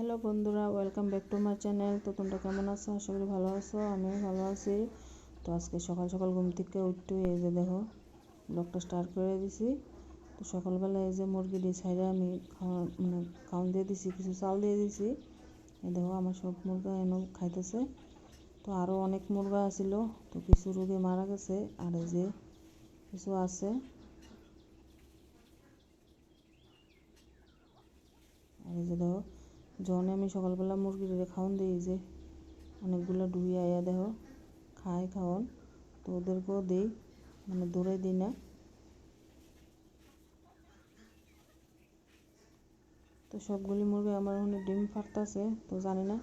Hello বন্ধুরা, welcome back to my channel. তো তোমরা কেমন আছো? আশা করি ভালো আছো। আমিও ভালো আছি। তো আজকে সকাল সকাল ঘুম থেকে উঠতে এই যে দেখো ব্লগটা স্টার্ট করে দিছি। তো সকালবেলা এই যে মুরগি ছাইড়ে আমি খাওয়ান দিয়ে দিছি, কিছু চাল দিয়ে দিছি। এই দেখো আমার সব মুরগা এনে খাইতেছে। তো আরও অনেক মুরগা আছিল, তো কিছু রোগে মারা গেছে, আর এই যে কিছু আছে। আর এই যে দেখো যখন আমি সকালবেলা মুরগির খাওয়ান দিই, যে অনেকগুলো ডুই আয়া দেখো খায় খাওয়ান, তো ওদেরকেও দিই, মানে দৌড়াই দিই না। তো সবগুলি মুরগি আমার ওখানে ডিম ফাটতেছে, তো জানি না।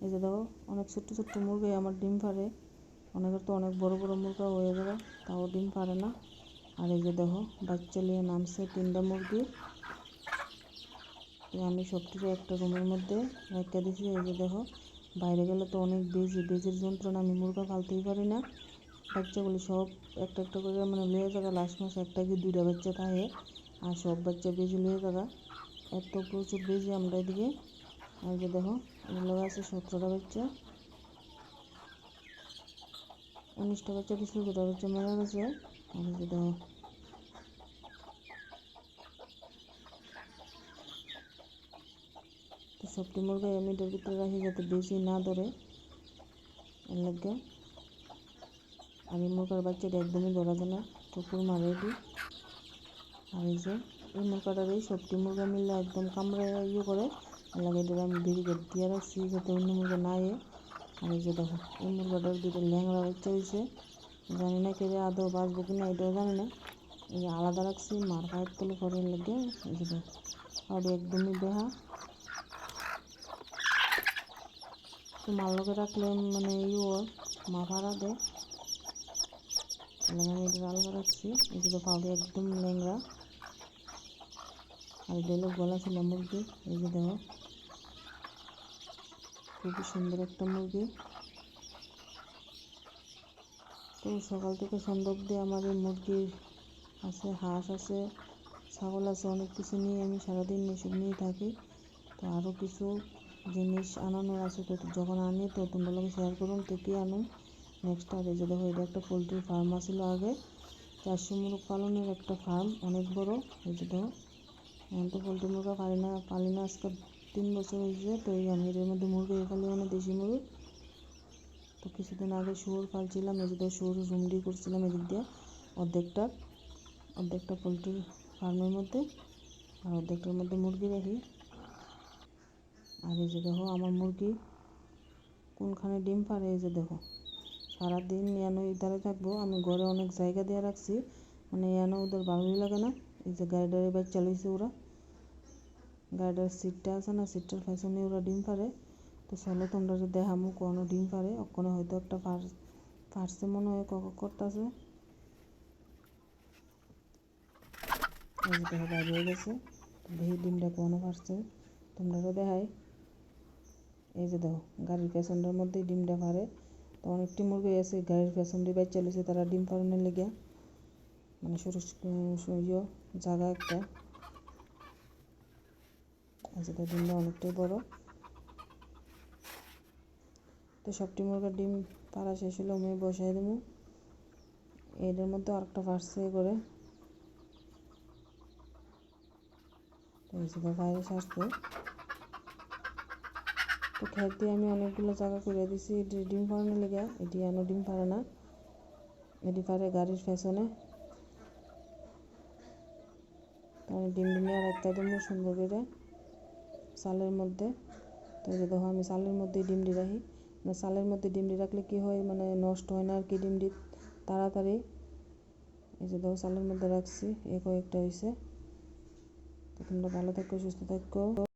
এই যে দেখো অনেক ছোট্ট ছোট্ট মুরগি আমার ডিম ফাড়ে, অনেকের তো অনেক বড় বড় মুরগা হয়ে যাবে, তাও ডিম ফাড়ে না। আর এই যে দেখো বাচ্চা নিয়ে নামছে 3টা মুরগি। তো আমি সবটিকে একটা রুমের মধ্যে রেখে দিয়েছি। এই যে দেখো বাইরে গেলে তো অনেক বেজির যন্ত্রণা, আমি মুরগা পালতেই পারি না। বাচ্চাগুলি সব একটা একটা করে মানে লয়ে যাগা, লাস্ট মাসে একটা কি 2টা বাচ্চা থাকে, আর সব বাচ্চা বেজি লয়ে যাগা, এত প্রচুর বেজি আমরা এদিকে। আর যে দেখো এগুলো আছে 17টা বাচ্চা, 19টা বাচ্চা দিছিল, 2টা বাচ্চা মারা গেছে। আর যে দেখো তো সবটি মুরগাই আমি এটার ভিতরে রাখি যাতে বেশি না ধরে, এর লাগে। আর এই মুরগার বাচ্চাটা একদমই ধরা যায় না, কুকুর মারে দিই। আর এই যে এই মুরগাটার এই সবটি মুরগা মিললে একদম কামড়ে করে, লাগে এটা আমি ব্যারিকেড দিয়ে রাখছি যাতে অন্য মুরগা না এ। আর এই যে দেখো এই মুরগাটার 2টা ল্যাংড়া বাচ্চা হয়েছে, জানি না কেড়ে আদৌ বাঁচবো কিনা এটাও জানি না। এই যে আলাদা রাখছি মার পায়ের তলে করে লেগে। এই যে দেখো আর একদমই বেহা, তো মার লগে রাখলে মানে মা ভাড়া দেয়, আমি এটা আলাদা রাখছি। এই যে পাউডার একদম ল্যাংড়া। আর এটা হলো গলা ছিল মুরগি। এই যে দেখো খুবই সুন্দর একটা মুরগি। তো সকাল থেকে সন্ধ্যা অবধি আমার এই মুরগি আছে, হাঁস আছে, ছাগল আছে, অনেক কিছু নিয়ে আমি সারাদিন এসব নিয়ে থাকি। তো আরও কিছু জিনিস আনানোর আছে, তো যখন আনি তো তোমরা লোক শেয়ার করুন তো কী আনুন নেক্সট। আর এই যে দেখো এটা একটা পোলট্রির ফার্ম আছিল আগে, 400 মুরগ পালনের একটা ফার্ম, অনেক বড়। এই যে দেখো এখন তো পোলট্রি মুরগা পালি না আজকে 3 বছর হয়েছে। তো এই আমি এর মধ্যে মুরগি পালি, মানে দেশি মুরগ। তো কিছুদিন আগে শুয়োর পালছিলাম, এই যে শুয়োর রুমডি করছিলাম এদিক দিয়ে, অর্ধেকটা পোলট্রির ফার্মের মধ্যে, আর অর্ধেকটার মধ্যে মুরগি রাখি। আর এই যে দেখো আমার মুরগি কোনখানে ডিম পারে, এই যে দেখো সারাদিন ইয়ানো ইধারে থাকবো। আমি ঘরে অনেক জায়গা দিয়ে রাখছি, মানে ইয়ানো ওদের ভালোই লাগে না। এই যে গাড়িটারে বাইক চালিয়েছে ওরা, গাড়িটার সিটটা আছে না, সিটটার পেছনে ওরা ডিম পারে। তো চলো তোমরা যে দেখামো কোনো ডিম পারে, ওখানে হয়তো একটা পারছে মনে হয়, করতেছে। এই যে দেখো বাইরে হয়ে গেছে, দেখি ডিমটা কোনো পারছে, তোমরাও দেখাই। এই যে দেখো গাড়ির পেছনটার মধ্যেই ডিমটা পারে। তো অনেকটি মুরগি আছে গাড়ির পেছন দিয়ে বাইক চালিয়েছে, তারা ডিম পাড়ানোর লেগে, মানে সরু জায়গা একটা। আচ্ছা তো ডিমটা অনেকটাই বড়। তো সবটি মুরগার ডিম পাড়া শেষ হলে আমি বসাই দেবো। এদের মধ্যে আরেকটা পারছে করে, তো এই যে বাইরে আসছে। তো খেত দিয়ে আমি অনেকগুলো জায়গা করে দিছি এটি ডিম পাড়ানোর লেগে। এটি এনে ডিম পারে না, এটি পারে গাড়ির পেছনে। তো আমি ডিম আর একটা দেবো সুন্দর করে চালের মধ্যে। তো এই যে দেখো আমি চালের মধ্যে ডিমটি রাখি, মানে চালের মধ্যে ডিমটি রাখলে কী হয়, মানে নষ্ট হয় না আর কি ডিমটি তাড়াতাড়ি। এই যে দেখো চালের মধ্যে রাখছি, কয়েকটা হয়েছে। তো তোমরা ভালো থাকো, সুস্থ থাকো।